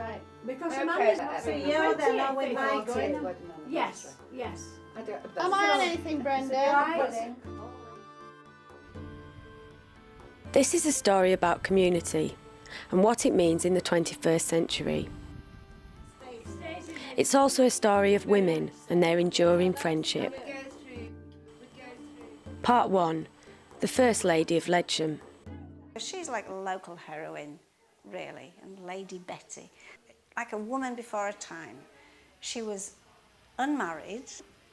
Right. Because Okay. Amanda's So you're then are we invited? Yes, yes. Am I on anything, Brenda? This is a story about community and what it means in the 21st century. It's also a story of women and their enduring friendship. Part 1. The First Lady of Ledsham. She's like a local heroine, really, and Lady Betty. Like a woman before her time. She was unmarried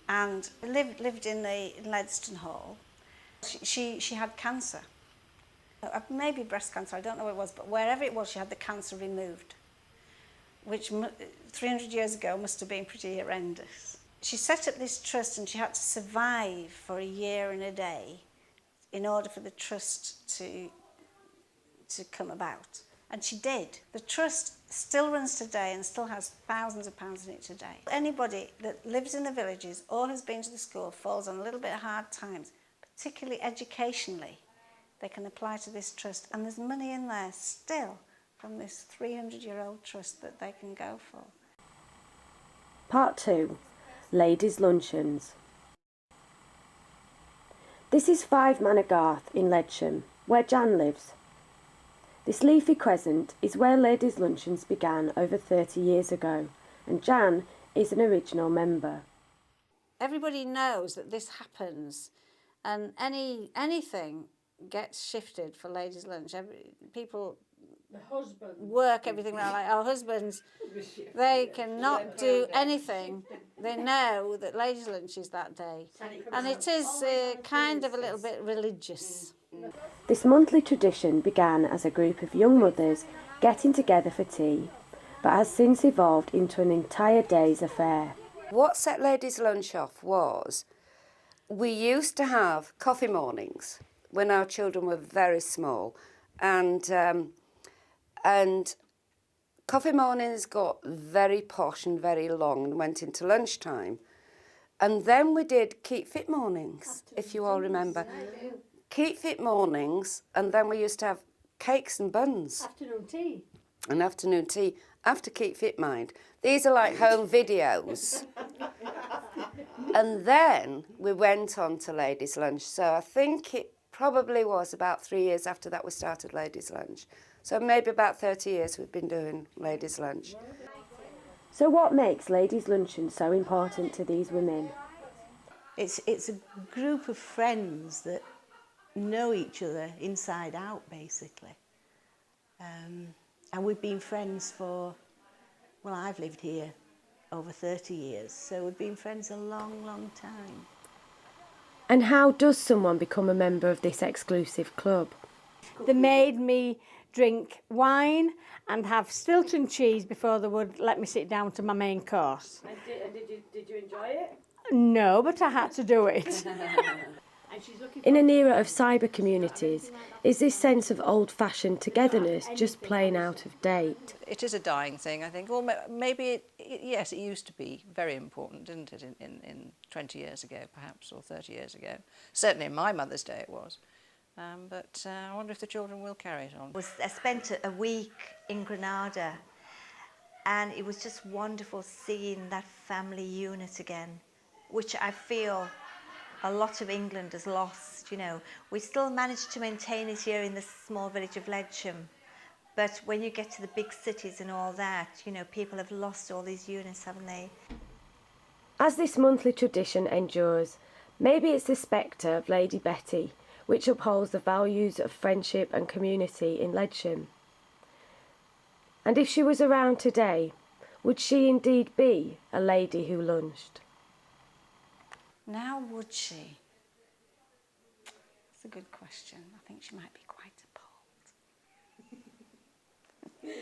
and lived in Ledsham Hall. She had cancer. Maybe breast cancer, I don't know what it was, but wherever it was, she had the cancer removed, which 300 years ago must have been pretty horrendous. She set up this trust and she had to survive for a year and a day in order for the trust to come about. And she did. The trust still runs today and still has thousands of pounds in it today. Anybody that lives in the villages or has been to the school falls on a little bit of hard times, particularly educationally, they can apply to this trust. And there's money in there still from this 300-year-old trust that they can go for. Part 2. Ladies' Luncheons. This is 5 Manor Garth in Ledsham, where Jan lives. This leafy crescent is where Ladies' Luncheons began over 30 years ago, and Jan is an original member. Everybody knows that this happens, and anything gets shifted for ladies' lunch. People work everything around, like our husbands, they cannot do anything. They know that ladies' lunch is that day, and it is kind of a little bit religious. This monthly tradition began as a group of young mothers getting together for tea, but has since evolved into an entire day's affair. What set Ladies' Lunch off was we used to have coffee mornings when our children were very small, and coffee mornings got very posh and very long and went into lunchtime. And then we did Keep Fit mornings, if you all remember. Keep Fit mornings, and then we used to have cakes and buns. Afternoon tea. And afternoon tea, after Keep Fit, mind. These are like home videos. And then we went on to Ladies' Lunch. So I think it probably was about 3 years after that we started Ladies' Lunch. So maybe about 30 years we've been doing Ladies' Lunch. So what makes Ladies' Luncheon so important to these women? It's a group of friends that know each other inside out, basically. And we've been friends for, well, I've lived here over 30 years, so we've been friends a long, long time. And how does someone become a member of this exclusive club? They made me drink wine and have Stilton cheese before they would let me sit down to my main course. And did you enjoy it? No, but I had to do it. In an era of cyber communities, is this sense of old-fashioned togetherness just plain out of date? It is a dying thing, I think. Or maybe, yes, it used to be very important, didn't it, in 20 years ago, perhaps, or 30 years ago. Certainly in my mother's day it was. But I wonder if the children will carry it on. I spent a week in Granada, and it was just wonderful seeing that family unit again, which I feel a lot of England has lost, you know. We still managed to maintain it here in the small village of Ledsham, but when you get to the big cities and all that, you know, people have lost all these units, haven't they? As this monthly tradition endures, maybe it's the spectre of Lady Betty, which upholds the values of friendship and community in Ledsham. And if she was around today, would she indeed be a lady who lunched? Now would she? That's a good question. I think she might be quite appalled.